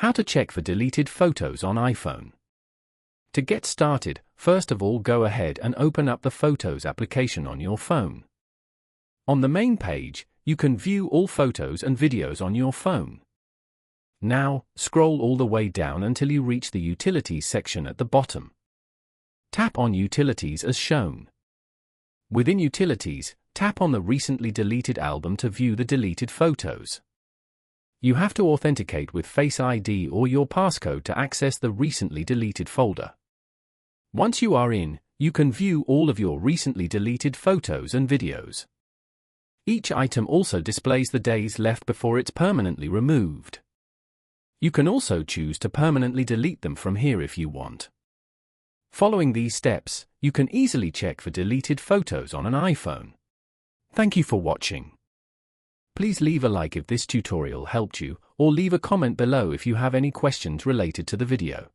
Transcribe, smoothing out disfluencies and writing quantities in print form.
How to check for deleted photos on iPhone. To get started, first of all go ahead and open up the Photos application on your phone. On the main page, you can view all photos and videos on your phone. Now, scroll all the way down until you reach the Utilities section at the bottom. Tap on Utilities as shown. Within Utilities, tap on the recently deleted album to view the deleted photos. You have to authenticate with Face ID or your passcode to access the recently deleted folder. Once you are in, you can view all of your recently deleted photos and videos. Each item also displays the days left before it's permanently removed. You can also choose to permanently delete them from here if you want. Following these steps, you can easily check for deleted photos on an iPhone. Thank you for watching. Please leave a like if this tutorial helped you, or leave a comment below if you have any questions related to the video.